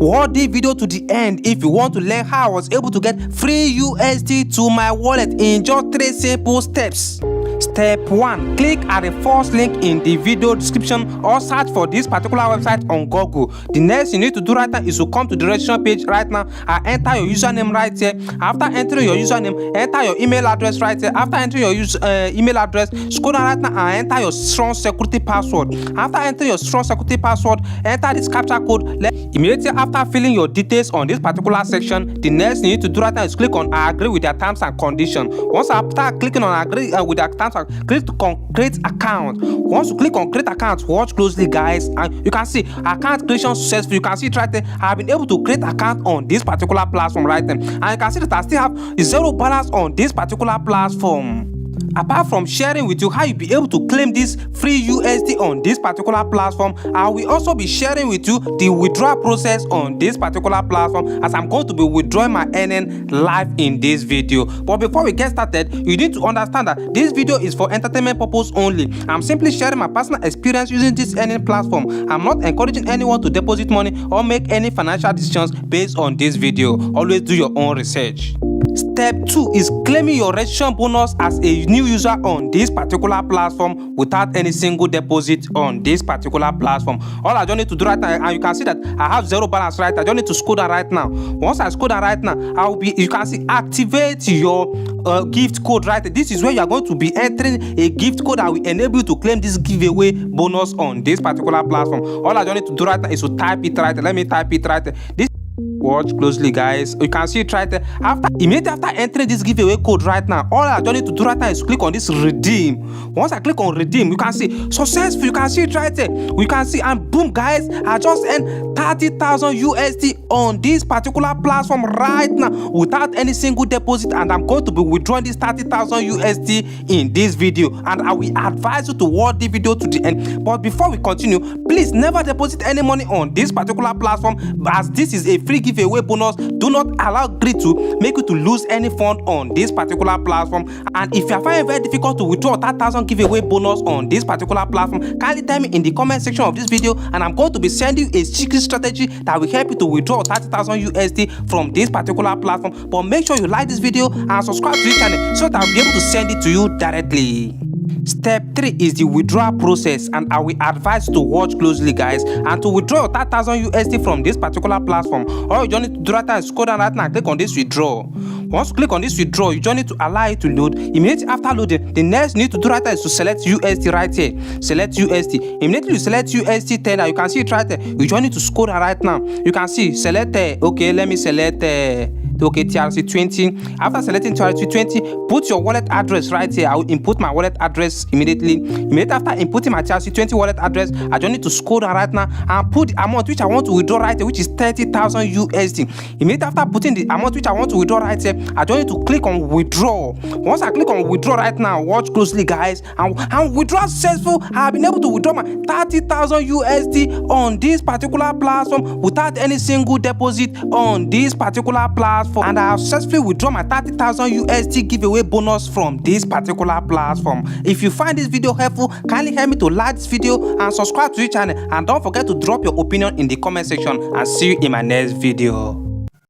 Watch the video to the end if you want to learn how I was able to get free USD to my wallet in just 3 simple steps. Step 1. Click at the first link in the video description or search for this particular website on Google. The next you need to do right now is to come to the registration page right now and enter your username right here. After entering your username, enter your email address right here. After entering your email address, scroll down right now and enter your strong security password. After entering your strong security password, enter this captcha code. Immediately after filling your details on this particular section, the next you need to do right now is click on I agree with their terms and conditions. Once after clicking on agree with their terms, click on create account. Once you click on create account, watch closely guys, and you can see account creation successful. You can see it right there. I have been able to create account on this particular platform right there, and you can see that I still have zero balance on this particular platform. Apart from sharing with you how you'll be able to claim this free USD on this particular platform, I will also be sharing with you the withdrawal process on this particular platform, as I'm going to be withdrawing my earning live in this video. But before we get started, you need to understand that this video is for entertainment purpose only. I'm simply sharing my personal experience using this earning platform. I'm not encouraging anyone to deposit money or make any financial decisions based on this video. Always do your own research. Step 2 is claiming your registration bonus as a new user on this particular platform without any single deposit on this particular platform. All I just need to do right now, and you can see that I have zero balance right now. I just need to scroll down right now. Once I scroll down right now, you can see activate your gift code right there. This is where you are going to be entering a gift code that will enable you to claim this giveaway bonus on this particular platform. All I just need to do right now is to type it right there. Let me type it right there. Watch closely guys, you can see it right there. Immediately after entering this giveaway code right now, all I just need to do right now is click on this redeem. Once I click on redeem, you can see successful. You can see it right there. You can see, and boom guys, I just earned 30,000 USD on this particular platform right now without any single deposit, and I'm going to be withdrawing this 30,000 USD in this video, and I will advise you to watch the video to the end. But before we continue, please never deposit any money on this particular platform, as this is a free giveaway bonus. Do not allow greed to make you to lose any fund on this particular platform. And if you are finding it very difficult to withdraw that 1,000 giveaway bonus on this particular platform, kindly tell me in the comment section of this video, and I'm going to be sending you a secret strategy that will help you to withdraw 30,000 USD from this particular platform. But make sure you like this video and subscribe to this channel so that I'll be able to send it to you directly. Step 3 is the withdrawal process, and I will advise you to watch closely guys. And to withdraw your 30,000 USD from this particular platform, all you just need to do right now is scroll down right now and click on this withdraw. Once you click on this withdraw, you just need to allow it to load. Immediately after loading, the next you need to do right now is to select USD right here. Select USD. Immediately you select USD tender, you can see it right there. You just need to scroll down right now. You can see select okay, let me select okay, TRC20. After selecting TRC20, put your wallet address right here. I will input my wallet address immediately. Immediately after inputting my TRC20 wallet address, I just need to scroll down right now and put the amount which I want to withdraw right here, which is 30,000 USD. Immediately after putting the amount which I want to withdraw right here, I just need to click on withdraw. Once I click on withdraw right now, watch closely guys, and withdraw successful. I have been able to withdraw my 30,000 USD on this particular platform without any single deposit on this particular platform. And I have successfully withdrawn my 30,000 USD giveaway bonus from this particular platform. If you find this video helpful, kindly help me to like this video and subscribe to the channel, and don't forget to drop your opinion in the comment section, and see you in my next video.